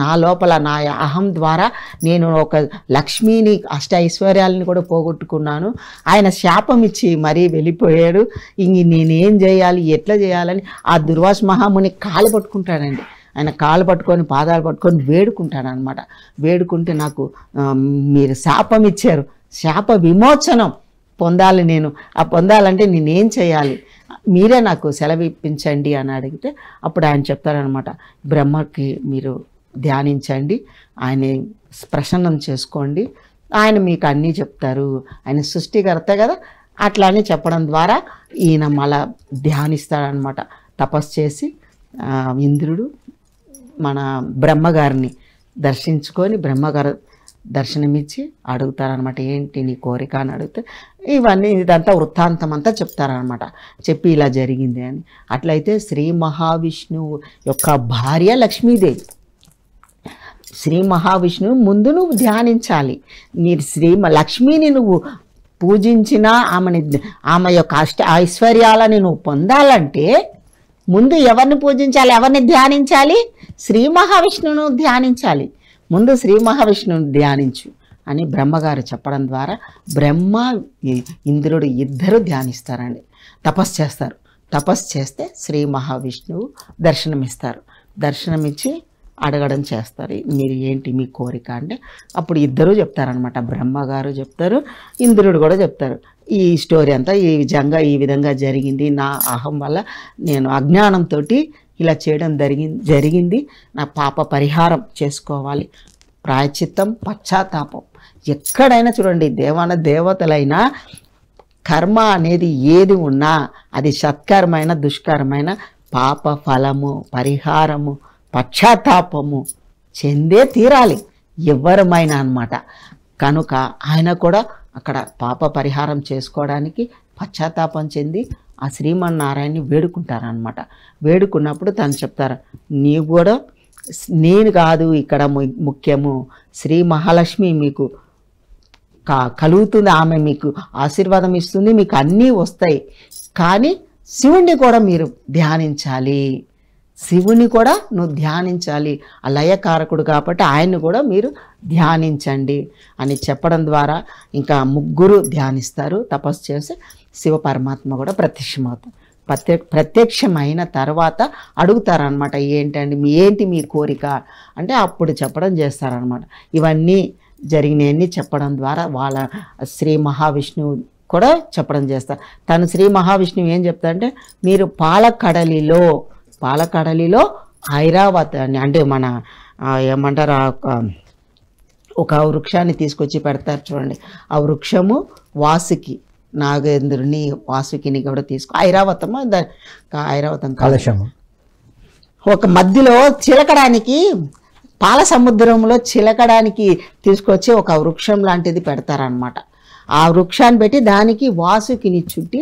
నా లోపల నా అహం ద్వారా నేను ఒక లక్ష్మిని అష్ట ఐశ్వర్యాలని కూడా పోగొట్టుకున్నాను. ఆయన శాపం ఇచ్చి మరీ వెళ్ళిపోయాడు. ఇంక నేనేం చేయాలి, ఎట్లా చేయాలని ఆ దుర్వాస మహాముని కాలు పట్టుకుంటాడండి. ఆయన కాలు పట్టుకొని పాదాలు పట్టుకొని వేడుకుంటాడనమాట. వేడుకుంటే నాకు మీరు శాపం ఇచ్చారు, శాప విమోచనం పొందాలి, నేను పొందాలంటే నేనేం చేయాలి, మీరే నాకు సెలవు ఇప్పించండి అని అడిగితే అప్పుడు ఆయన చెప్తారనమాట, బ్రహ్మకి మీరు ధ్యానించండి, ఆయన ప్రసన్నం చేసుకోండి, ఆయన మీకు అన్నీ చెప్తారు, ఆయన సృష్టికర్త కదా. అట్లా అని చెప్పడం ద్వారా ఈయన మళ్ళా ధ్యానిస్తాడనమాట. తపస్సు చేసి ఇంద్రుడు మన బ్రహ్మగారిని దర్శించుకొని బ్రహ్మగారు దర్శనమిచ్చి అడుగుతారనమాట, ఏంటి నీ కోరిక అని అడిగితే ఇదంతా వృత్తాంతం అంతా చెప్తారనమాట. చెప్పి ఇలా జరిగింది అని. అట్లయితే శ్రీ మహావిష్ణువు యొక్క భార్య లక్ష్మీదేవి. శ్రీ మహావిష్ణువు ముందు నువ్వు ధ్యానించాలి. నీ లక్ష్మిని నువ్వు పూజించినా ఆమె యొక్క ఐశ్వర్యాలని నువ్వు పొందాలంటే ముందు ఎవరిని పూజించాలి, ఎవరిని ధ్యానించాలి? శ్రీ మహావిష్ణువును ధ్యానించాలి. ముందు శ్రీ మహావిష్ణువుని ధ్యానించు అని బ్రహ్మగారు చెప్పడం ద్వారా బ్రహ్మ ఇంద్రుడు ఇద్దరు ధ్యానిస్తారండి, తపస్సు చేస్తారు. తపస్సు చేస్తే శ్రీ మహావిష్ణువు దర్శనమిస్తారు. దర్శనమిచ్చి అడగడం చేస్తారు, మీరు ఏంటి మీ కోరిక అంటే అప్పుడు ఇద్దరు చెప్తారనమాట. బ్రహ్మగారు చెప్తారు, ఇంద్రుడు కూడా చెప్తారు. ఈ స్టోరీ అంతా ఈ విధంగా జరిగింది, నా అహం వల్ల నేను అజ్ఞానంతో ఇలా చేయడం జరిగింది, నా పాప పరిహారం చేసుకోవాలి, ప్రాయశ్చిత్తం పశ్చాత్తాపం. ఎక్కడైనా చూడండి, దేవతలైనా కర్మ అనేది ఏది ఉన్నా అది సత్కర్మైన దుష్కరమైన పాప ఫలము పరిహారము పశ్చాత్తాపము చెందే తీరాలి ఎవరమైనా అన్నమాట. కనుక ఆయన కూడా అక్కడ పాప పరిహారం చేసుకోవడానికి పశ్చాత్తాపం చెంది ఆ శ్రీమన్నారాయణని వేడుకుంటారనమాట. వేడుకున్నప్పుడు తను చెప్తారు, నీవు కూడా నేను కాదు ఇక్కడ ముఖ్యము, శ్రీ మహాలక్ష్మి మీకు కలుగుతుంది, ఆమె మీకు ఆశీర్వాదం ఇస్తుంది, మీకు అన్నీ వస్తాయి. కానీ శివుణ్ణి కూడా మీరు ధ్యానించాలి, శివుని కూడా నువ్వు ధ్యానించాలి, ఆ లయకారకుడు కాబట్టి ఆయన్ని కూడా మీరు ధ్యానించండి అని చెప్పడం ద్వారా ఇంకా ముగ్గురు ధ్యానిస్తారు. తపస్సు చేసి శివ పరమాత్మ కూడా ప్రత్యక్షమవుతారు. ప్రత్యక్షమైన తర్వాత అడుగుతారనమాట, ఏంటండి ఏంటి మీ కోరిక అంటే అప్పుడు చెప్పడం చేస్తారనమాట. ఇవన్నీ జరిగినవన్నీ చెప్పడం ద్వారా వాళ్ళ శ్రీ మహావిష్ణువు కూడా చెప్పడం చేస్తారు. తను శ్రీ మహావిష్ణువు ఏం చెప్తారంటే, మీరు పాలకడలిలో ఐరావత్ అని అంటే మన ఏమంటారు ఒక వృక్షాన్ని తీసుకొచ్చి పెడతారు చూడండి, ఆ వృక్షము వాసుకి నాగేంద్రుని వాసుకిని కూడా ఐరావతము ఐరావతం కలశము ఒక మధ్యలో చిలకడానికి పాల సముద్రంలో చిలకడానికి తీసుకొచ్చి ఒక వృక్షం లాంటిది పెడతారనమాట. ఆ వృక్షాన్ని పెట్టి దానికి వాసుకిని చుట్టి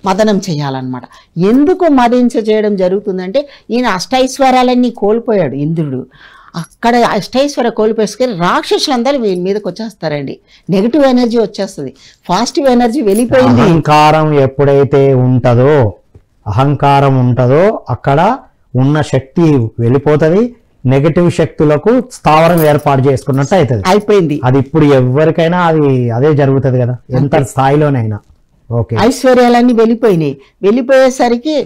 మదనం చేయాలన్నమాట. ఎందుకు చేయడం జరుగుతుందంటే ఈయన అష్టైశ్వర్యాలన్నీ కోల్పోయాడు ఇంద్రుడు. అక్కడ అష్టైశ్వర్య కోల్పోయేసరికి రాక్షసులందరూ వీళ్ళ మీదకి వచ్చేస్తారండి. నెగిటివ్ ఎనర్జీ వచ్చేస్తుంది, పాజిటివ్ ఎనర్జీ వెళ్ళిపోయింది. అహంకారం ఉంటుందో అక్కడ ఉన్న శక్తి వెళ్ళిపోతుంది, నెగటివ్ శక్తులకు స్థావరం ఏర్పాటు చేసుకున్నట్టు అయిపోయింది. అది ఇప్పుడు ఎవరికైనా అదే జరుగుతుంది కదా, ఎంత స్థాయిలోనైనా. ఓకే, ఐశ్వర్యాలన్నీ వెళ్ళిపోయేసరికి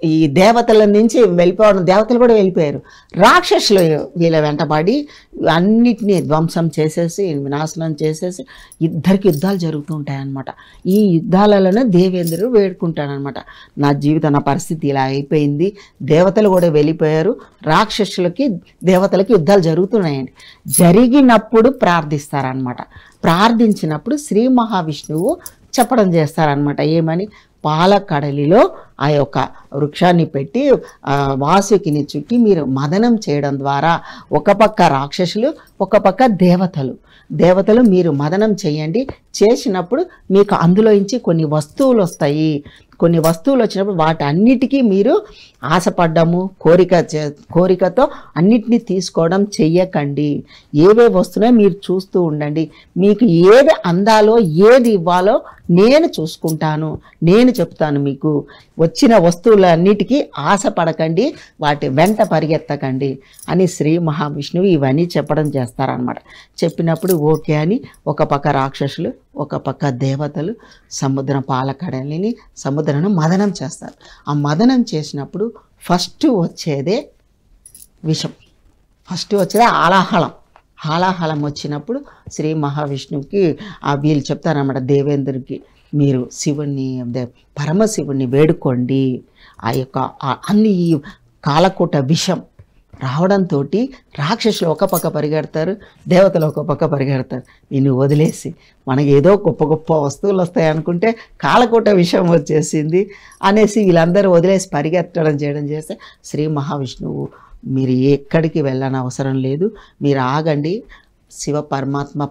ఈ దేవతల నుంచి వెళ్ళిపోవడం, దేవతలు కూడా వెళ్ళిపోయారు. రాక్షసులు వీళ్ళ వెంటబడి అన్నిటినీ ధ్వంసం చేసేసి వినాశనం చేసేసి ఇద్దరికి యుద్ధాలు జరుగుతూ ఉంటాయన్నమాట. ఈ యుద్ధాలలోనే దేవేంద్రుడు వేడుకుంటాడనమాట, నా పరిస్థితి ఇలా అయిపోయింది, దేవతలు కూడా వెళ్ళిపోయారు, రాక్షసులకి దేవతలకి యుద్ధాలు జరుగుతున్నాయండి. జరిగినప్పుడు ప్రార్థిస్తారనమాట. ప్రార్థించినప్పుడు శ్రీ మహావిష్ణువు చెప్పడం చేస్తారనమాట, ఏమని, పాలకడలిలో ఆ యొక్క వృక్షాన్ని పెట్టి వాసుకిని చుట్టి మీరు మదనం చేయడం ద్వారా ఒక పక్క రాక్షసులు ఒక పక్క దేవతలు మీరు మదనం చేయండి. చేసినప్పుడు మీకు అందులో నుంచి కొన్ని వస్తువులు వస్తాయి. కొన్ని వస్తువులు వచ్చినప్పుడు వాటి అన్నిటికీ మీరు ఆశపడ్డము కోరికతో అన్నిటినీ తీసుకోవడం చెయ్యకండి. ఏవే వస్తున్నాయో మీరు చూస్తూ ఉండండి. మీకు ఏది అందాలో ఏది ఇవ్వాలో నేను చూసుకుంటాను, నేను చెప్తాను. మీకు వచ్చిన వస్తువులన్నిటికీ ఆశపడకండి, వాటి వెంట పరిగెత్తకండి అని శ్రీ మహావిష్ణువు ఇవన్నీ చెప్పడం చేస్తారనమాట. చెప్పినప్పుడు ఓకే అని ఒక పక్క రాక్షసులు ఒక పక్క దేవతలు పాలకడలిని సముద్రాన్ని మదనం చేస్తారు. ఆ మదనం చేసినప్పుడు ఫస్ట్ వచ్చేదే విషం, ఫస్ట్ వచ్చేదే హాలాహలం వచ్చినప్పుడు శ్రీ మహావిష్ణువుకి వీళ్ళు చెప్తారన్నమాట, దేవేంద్రుడికి మీరు పరమశివుణ్ణి వేడుకోండి. ఆ యొక్క అన్ని కాలకూట విషం రావడంతో రాక్షసులు ఒక పక్క పరిగెడతారు, దేవతలు ఒక పక్క పరిగెడతారు. దీన్ని వదిలేసి మనకి ఏదో గొప్ప గొప్ప వస్తువులు వస్తాయి అనుకుంటే కాలకూట విషయం వచ్చేసింది అనేసి వీళ్ళందరూ వదిలేసి పరిగెత్తడం చేయడం చేస్తే శ్రీ మహావిష్ణువు మీరు ఎక్కడికి వెళ్ళని అవసరం లేదు, మీరు ఆగండి, శివ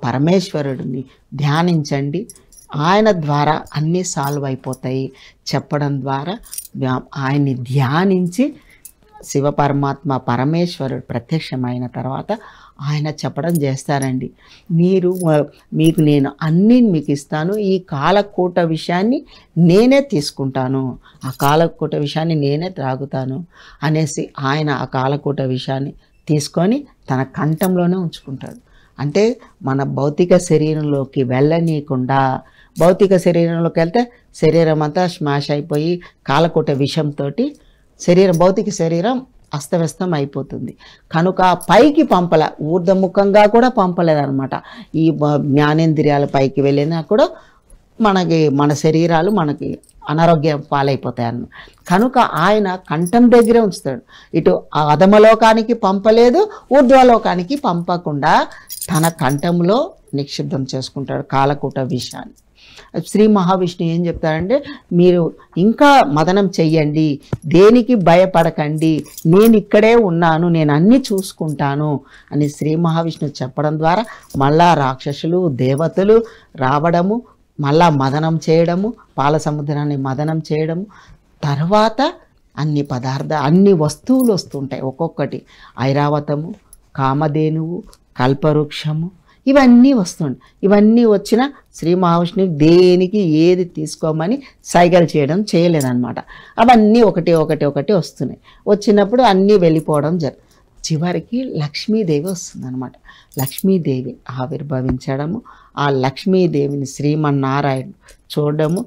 పరమేశ్వరుడిని ధ్యానించండి, ఆయన ద్వారా అన్నీ సాల్వ్ అయిపోతాయి చెప్పడం ద్వారా ఆయన్ని ధ్యానించి పరమేశ్వరుడు ప్రత్యక్షమైన తర్వాత ఆయన చెప్పడం చేస్తారండి, మీకు నేను అన్నీ మీకు ఇస్తాను, ఈ కాలకూట విషయాన్ని నేనే తీసుకుంటాను, ఆ కాలకూట విషయాన్ని నేనే త్రాగుతాను అనేసి ఆయన ఆ కాలకూట విషయాన్ని తీసుకొని తన కంఠంలోనే ఉంచుకుంటాడు. అంటే మన భౌతిక శరీరంలోకి వెళ్ళనీయకుండా, భౌతిక శరీరంలోకి వెళ్తే శరీరం అంతా స్మాష్ అయిపోయి కాలకూట విషంతో భౌతిక శరీరం అస్తవ్యస్తం అయిపోతుంది. కనుక పైకి ఊర్ధముఖంగా కూడా పంపలేదన్నమాట. ఈ జ్ఞానేంద్రియాల పైకి వెళ్ళినా కూడా మన శరీరాలు మనకి అనారోగ్యం పాలైపోతాయి అన్నమాట. కనుక ఆయన కంఠం దగ్గరే ఉంచుతాడు. ఇటు అధమలోకానికి పంపలేదు, ఊర్ధ్వలోకానికి పంపకుండా తన కంఠంలో నిక్షిప్తం చేసుకుంటాడు కాలకూట విషాన్ని. శ్రీ మహావిష్ణు ఏం చెప్తారంటే, మీరు ఇంకా మదనం చెయ్యండి, దేనికి భయపడకండి, నేను ఇక్కడే ఉన్నాను, నేను అన్నీ చూసుకుంటాను అని శ్రీ మహావిష్ణువు చెప్పడం ద్వారా మళ్ళా రాక్షసులు దేవతలు రావడము, మళ్ళా మదనం చేయడము, పాల సముద్రాన్ని మదనం చేయడము, తర్వాత అన్ని వస్తువులు వస్తుంటాయి. ఒక్కొక్కటి ఐరావతము, కామధేనువు, కల్పవృక్షము, ఇవన్నీ వస్తుంటాయి. ఇవన్నీ వచ్చిన శ్రీ మహావిష్ణువుకి దేనికి ఏది తీసుకోమని సైగలు చేయలేదన్నమాట. అవన్నీ ఒకటి వస్తున్నాయి. వచ్చినప్పుడు అన్నీ వెళ్ళిపోవడం చివరికి లక్ష్మీదేవి వస్తుందన్నమాట. లక్ష్మీదేవి ఆవిర్భవించడము, ఆ లక్ష్మీదేవిని శ్రీమన్నారాయణ చూడడము,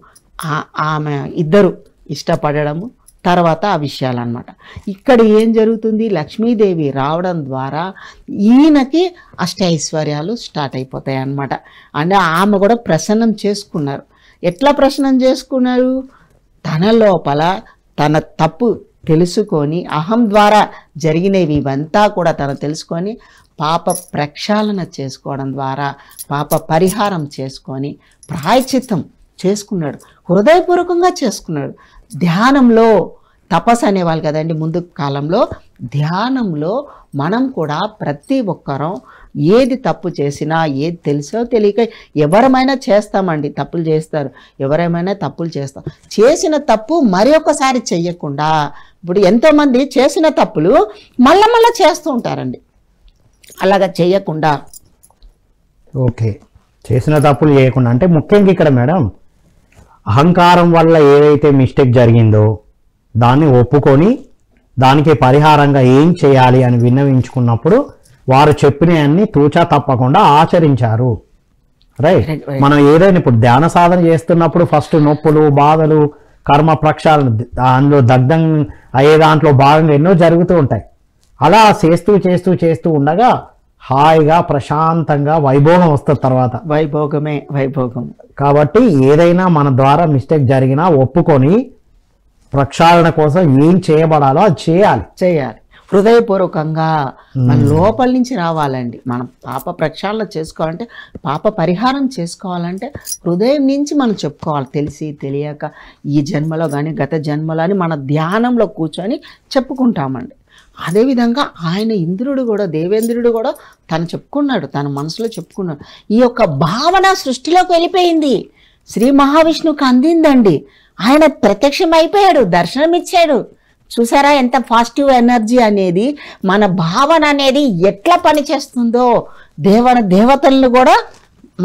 ఆమె ఇద్దరు ఇష్టపడము, తర్వాత ఆ విషయాలన్నమాట. ఇక్కడ ఏం జరుగుతుంది, లక్ష్మీదేవి రావడం ద్వారా ఈయనకి అష్టైశ్వర్యాలు స్టార్ట్ అయిపోతాయి అన్నమాట. అంటే ఆమె కూడా ప్రసన్నం చేసుకున్నారు. ఎట్లా ప్రసన్నం చేసుకున్నారు, తన లోపల తన తప్పు తెలుసుకొని, అహం ద్వారా జరిగినవి ఇవంతా కూడా తను తెలుసుకొని పాప ప్రక్షాళన చేసుకోవడం ద్వారా పాప పరిహారం చేసుకొని ప్రాయశ్చిత్తం చేసుకున్నాడు, హృదయపూర్వకంగా చేసుకున్నాడు. ధ్యానంలో తపస్సు అనేవాళ్ళు కదండి ముందు కాలంలో. ధ్యానంలో మనం కూడా ప్రతి ఒక్కరం ఏది తప్పు చేసినా, ఏది తెలుసో తెలియక ఎవరమైనా చేస్తామండి, తప్పులు చేస్తారు, ఎవరేమైనా తప్పులు చేస్తాం. చేసిన తప్పు మరి ఒకసారి చెయ్యకుండా, ఇప్పుడు ఎంతోమంది చేసిన తప్పులు మళ్ళా చేస్తూ ఉంటారండి. అలాగా చేయకుండా, ఓకే, చేసిన తప్పులు చేయకుండా అంటే ముఖ్యంగా ఇక్కడ మేడం అహంకారం వల్ల ఏదైతే మిస్టేక్ జరిగిందో దాన్ని ఒప్పుకొని దానికి పరిహారంగా ఏం చేయాలి అని విన్నవించుకున్నప్పుడు వారు చెప్పినవన్నీ తూచా తప్పకుండా ఆచరించారు. రైట్. మనం ఏదైనా ఇప్పుడు ధ్యాన సాధన చేస్తున్నప్పుడు ఫస్ట్ నొప్పులు, బాధలు, కర్మ ప్రక్షాళన, అందులో దగ్ధం అయ్యే దాంట్లో భాగంగా ఎన్నో జరుగుతూ ఉంటాయి. అలా చేస్తూ ఉండగా హాయిగా ప్రశాంతంగా వైభోగం వస్తుంది. తర్వాత వైభోగం. కాబట్టి ఏదైనా మన ద్వారా మిస్టేక్ జరిగినా ఒప్పుకొని ప్రక్షాళన కోసం ఏం చేయబడాలో అది చేయాలి హృదయపూర్వకంగా. మన లోపల నుంచి రావాలండి. మనం పాప ప్రక్షాళన చేసుకోవాలంటే, పాప పరిహారం చేసుకోవాలంటే హృదయం నుంచి మనం చెప్పుకోవాలి. తెలిసి తెలియక ఈ జన్మలో కానీ గత జన్మలో అని మన ధ్యానంలో కూర్చొని చెప్పుకుంటామండి. అదేవిధంగా ఆయన ఇంద్రుడు కూడా, దేవేంద్రుడు కూడా తను చెప్పుకున్నాడు, తన మనసులో చెప్పుకున్నాడు. ఈ యొక్క భావన సృష్టిలోకి వెళ్ళిపోయింది, శ్రీ మహావిష్ణువుకి అందిందండి. ఆయన ప్రత్యక్షం అయిపోయాడు, దర్శనం ఇచ్చాడు. చూసారా ఎంత పాజిటివ్ ఎనర్జీ అనేది, మన భావన అనేది ఎట్లా పనిచేస్తుందో. దేవతలను కూడా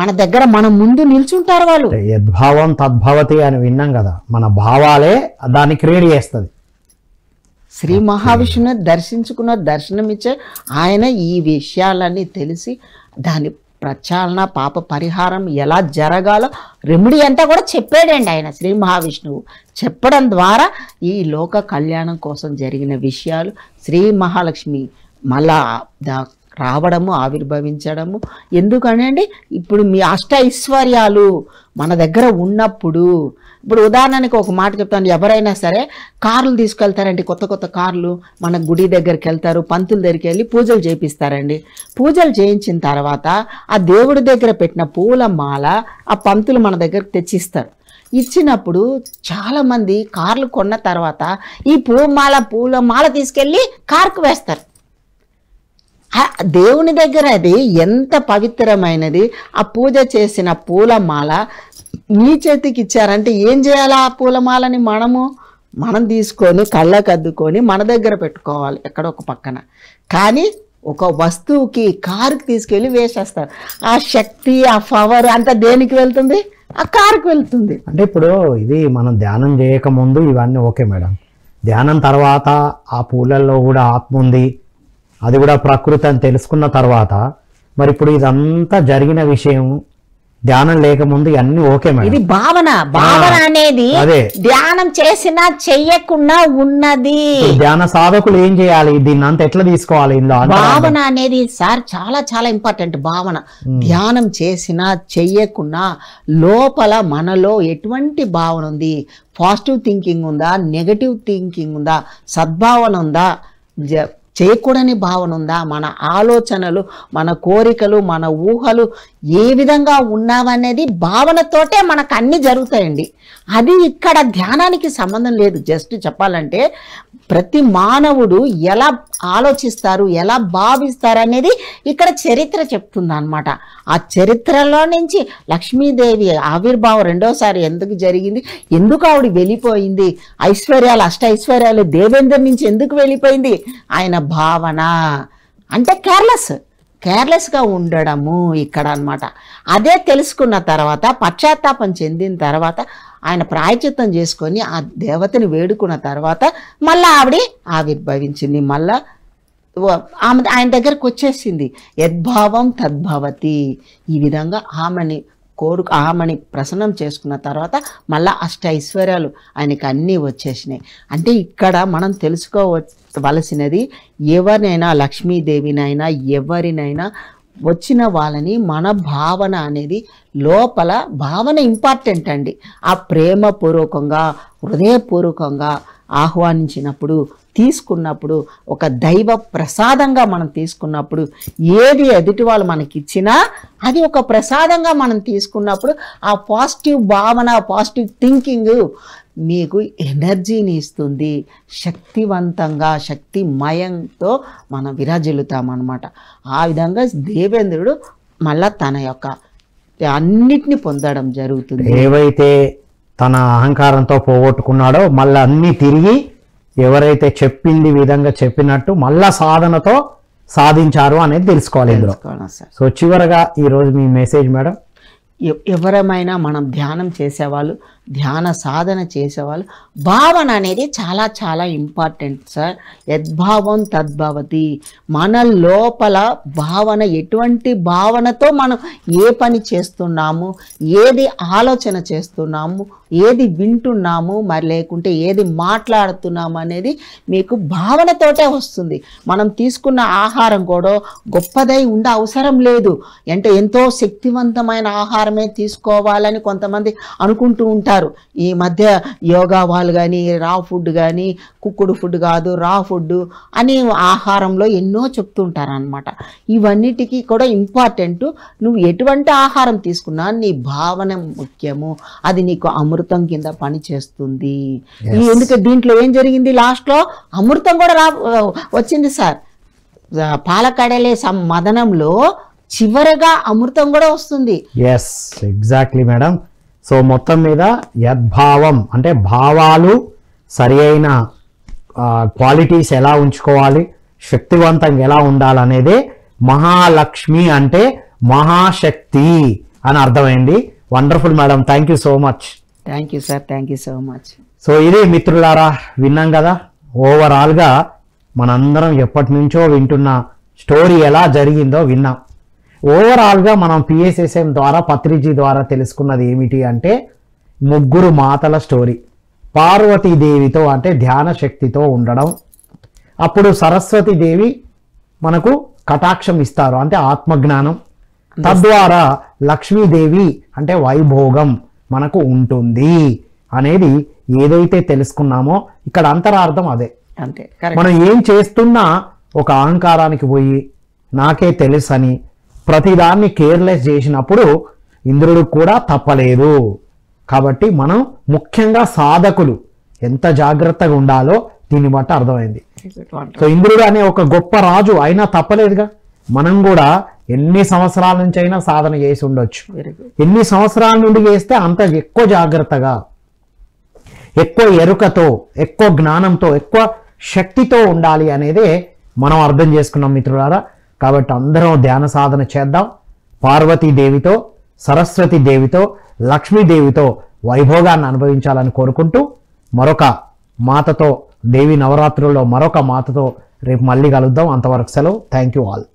మన దగ్గర మన ముందు నిల్చుంటారు వాళ్ళు. యద్భావం తద్భవతి అని విన్నాం కదా, మన భావాలే దాన్ని క్రియేట్ చేస్తుంది. శ్రీ మహావిష్ణువుని దర్శించుకున్న, దర్శనం ఇచ్చే ఆయన ఈ విషయాలన్నీ తెలిసి దాని ప్రక్షాళన, పాప పరిహారం ఎలా జరగాలో రెమెడీ అంతా కూడా చెప్పాడండి ఆయన. శ్రీ మహావిష్ణువు చెప్పడం ద్వారా ఈ లోక కళ్యాణం కోసం జరిగిన విషయాలు శ్రీ మహాలక్ష్మి మళ్ళా రావడము, ఆవిర్భవించడము. ఎందుకనండి, ఇప్పుడు మీ అష్ట ఐశ్వర్యాలు మన దగ్గర ఉన్నప్పుడు, ఇప్పుడు ఉదాహరణకి ఒక మాట చెప్తాను, ఎవరైనా సరే కార్లు తీసుకెళ్తారండి, కొత్త కార్లు మన గుడి దగ్గరికి వెళ్తారు, పంతుల దగ్గరికి వెళ్ళి పూజలు చేపిస్తారండి. పూజలు చేయించిన తర్వాత ఆ దేవుడి దగ్గర పెట్టిన పూల మాల ఆ పంతులు మన దగ్గరకు తెచ్చిస్తారు. ఇచ్చినప్పుడు చాలామంది కార్లు కొన్న తర్వాత ఈ పూల మాల తీసుకెళ్ళి కార్కు వేస్తారు. దేవుని దగ్గర అది ఎంత పవిత్రమైనది. ఆ పూజ చేసిన పూలమాల మీ చేతికి ఇచ్చారంటే ఏం చేయాలి, ఆ పూలమాలని మనం తీసుకొని కళ్ళకు అద్దుకొని మన దగ్గర పెట్టుకోవాలి ఎక్కడో ఒక పక్కన. కానీ ఒక వస్తువుకి, కారుకి తీసుకెళ్ళి వేసేస్తారు. ఆ శక్తి, ఆ పవర్ అంతా దేనికి వెళ్తుంది, ఆ కారుకి వెళ్తుంది. అంటే ఇప్పుడు ఇది మనం ధ్యానం చేయకముందు ఇవన్నీ ఓకే మేడం, ధ్యానం తర్వాత ఆ పూలల్లో కూడా ఆత్మ ఉంది, అది కూడా ప్రకృతి అని తెలుసుకున్న తర్వాత మరి ఇప్పుడు ఇదంతా జరిగిన విషయం ధ్యానం లేకముందు ఇవన్నీ ఓకే మేడం. ఇది భావన అనేది ధ్యానం చేసినా చెయ్యకుండా ఉన్నది. ధ్యాన సాధకులు ఏం చేయాలి, దీన్ని అంతా ఎట్లా తీసుకోవాలి? ఇందులో భావన అనేది సార్ చాలా చాలా ఇంపార్టెంట్. భావన ధ్యానం చేసినా చెయ్యకుండా లోపల మనలో ఎటువంటి భావన ఉంది, పాజిటివ్ థింకింగ్ ఉందా, నెగటివ్ థింకింగ్ ఉందా, సద్భావన ఉందా, చేయకూడని భావన ఉందా, మన ఆలోచనలు, మన కోరికలు, మన ఊహలు ఏ విధంగా ఉన్నామనేది భావనతోటే మనకు అన్నీ జరుగుతాయండి. అది ఇక్కడ ధ్యానానికి సంబంధం లేదు. జస్ట్ చెప్పాలంటే ప్రతి మానవుడు ఎలా ఆలోచిస్తారు, ఎలా భావిస్తారు అనేది ఇక్కడ చరిత్ర చెప్తుంది అనమాట. ఆ చరిత్రలో నుంచి లక్ష్మీదేవి ఆవిర్భావం రెండోసారి ఎందుకు జరిగింది, ఎందుకు ఆవిడ వెళ్ళిపోయింది, ఐశ్వర్యాలు అష్ట ఐశ్వర్యాలు దేవేంద్ర నుంచి ఎందుకు వెళ్ళిపోయింది, ఆయన భావన అంటే కేర్లెస్గా ఉండడము ఇక్కడ అనమాట. అదే తెలుసుకున్న తర్వాత పశ్చాత్తాపం చెందిన తర్వాత ఆయన ప్రాయచిత్తం చేసుకొని ఆ దేవతని వేడుకున్న తర్వాత మళ్ళీ ఆవిడ ఆవిర్భవించింది. మళ్ళా ఆమె ఆయన దగ్గరకు వచ్చేసింది. యద్భావం తద్భవతి. ఈ విధంగా ఆమెని ప్రసన్నం చేసుకున్న తర్వాత మళ్ళీ అష్ట ఐశ్వర్యాలు ఆయనకి అన్నీ వచ్చేసినాయి. అంటే ఇక్కడ మనం తెలుసుకోవలసినది, ఎవరినైనా లక్ష్మీదేవినైనా ఎవరినైనా వచ్చిన వాళ్ళని మన భావన అనేది లోపల భావన ఇంపార్టెంట్ అండి. ఆ ప్రేమపూర్వకంగా హృదయపూర్వకంగా ఆహ్వానించినప్పుడు, తీసుకున్నప్పుడు, ఒక దైవ ప్రసాదంగా మనం తీసుకున్నప్పుడు, ఏది ఎదుటి వాళ్ళు మనకి ఇచ్చినా అది ఒక ప్రసాదంగా మనం తీసుకున్నప్పుడు ఆ పాజిటివ్ భావన, పాజిటివ్ థింకింగ్ మీకు ఎనర్జీని ఇస్తుంది. శక్తివంతంగా శక్తిమయంతో మనం విరాజిల్లుతామన్నమాట. ఆ విధంగా దేవేంద్రుడు మళ్ళా తన యొక్క అన్నిటిని పొందడం జరుగుతుంది. ఏవైతే తన అహంకారంతో పోగొట్టుకున్నాడో మళ్ళీ అన్ని తిరిగి ఎవరైతే చెప్పింది విధంగా చెప్పినట్టు మళ్ళా సాధనతో సాధించారు అనేది తెలుసుకోవాలి ఇందులో. సో చివరగా ఈరోజు మీ మెసేజ్ మేడం. ఎవరమైనా మనం ధ్యానం చేసేవాళ్ళు, ధ్యాన సాధన చేసేవాళ్ళు భావన అనేది చాలా చాలా ఇంపార్టెంట్ సార్. యద్భావం తద్భవతి. మన లోపల భావన, ఎటువంటి భావనతో మనం ఏ పని చేస్తున్నాము, ఏది ఆలోచన చేస్తున్నాము, ఏది వింటున్నాము, మరి లేకుంటే ఏది మాట్లాడుతున్నాము అనేది మీకు భావనతోటే వస్తుంది. మనం తీసుకున్న ఆహారం కూడా గొప్పదై ఉండే అవసరం లేదు. అంటే ఎంతో శక్తివంతమైన ఆహారమే తీసుకోవాలని కొంతమంది అనుకుంటూ ఉంటారు. ఈ మధ్య యోగా వాళ్ళు కానీ రా ఫుడ్ కానీ, కుక్కుడు ఫుడ్ కాదు రా ఫుడ్ అని ఆహారంలో ఎన్నో చెప్తుంటారు అనమాట. ఇవన్నిటికీ కూడా ఇంపార్టెంట్. నువ్వు ఎటువంటి ఆహారం తీసుకున్నా నీ భావన ముఖ్యము. అది నీకు అమృతం కింద పని చేస్తుంది. ఎందుకంటే దీంట్లో ఏం జరిగింది, లాస్ట్లో అమృతం కూడా వచ్చింది సార్. పాలకడలే మదనంలో చివరగా అమృతం కూడా వస్తుంది. Yes, exactly madam. సో మొత్తం మీద యద్భావం అంటే భావాలు సరి అయిన క్వాలిటీస్ ఎలా ఉంచుకోవాలి, శక్తివంతంగా ఎలా ఉండాలనేదే మహాలక్ష్మి అంటే మహాశక్తి అని అర్థమైంది. Wonderful madam, thank you so much. Thank you sir, thank you so much. So ఇది మిత్రులారా, విన్నాం కదా. ఓవరాల్గా మనందరం ఎప్పటి నుంచో వింటున్న స్టోరీ ఎలా జరిగిందో విన్నాం. ఓవరాల్గా మనం PSSM ద్వారా పత్రిజీ ద్వారా తెలుసుకున్నది ఏమిటి అంటే, ముగ్గురు మాతల స్టోరీ. పార్వతీదేవితో అంటే ధ్యాన శక్తితో ఉండడం, అప్పుడు సరస్వతీదేవి మనకు కటాక్షం ఇస్తారు అంటే ఆత్మజ్ఞానం, తద్వారా లక్ష్మీదేవి అంటే వైభోగం మనకు ఉంటుంది అనేది ఏదైతే తెలుసుకున్నామో ఇక్కడ అంతరార్థం అదే. అంతే. మనం ఏం చేస్తున్నా ఒక అహంకారానికి పోయి నాకే తెలుసని ప్రతిదాన్ని కేర్లెస్ చేసినప్పుడు ఇంద్రుడు కూడా తప్పలేదు. కాబట్టి మనం ముఖ్యంగా సాధకులు ఎంత జాగ్రత్తగా ఉండాలో దీన్ని బట్టి అర్థమైంది. సో ఇంద్రుడు అనే ఒక గొప్ప రాజు అయినా తప్పలేదుగా. మనం కూడా ఎన్ని సంవత్సరాల నుంచి అయినా సాధన చేసి ఉండొచ్చు. ఎన్ని సంవత్సరాల నుండి చేస్తే అంత ఎక్కువ జాగ్రత్తగా, ఎక్కువ ఎరుకతో, ఎక్కువ జ్ఞానంతో, ఎక్కువ శక్తితో ఉండాలి అనేదే మనం అర్థం చేసుకున్నాం మిత్రులారా. కాబట్టి అందరం ధ్యాన సాధన చేద్దాం. పార్వతీదేవితో, సరస్వతి దేవితో, లక్ష్మీదేవితో వైభోగాన్ని అనుభవించాలని కోరుకుంటూ మరొక మాతతో, దేవి నవరాత్రుల్లో మరొక మాతతో రేపు మళ్ళీ కలుద్దాం. అంతవరకు సెలవు. Thank you all.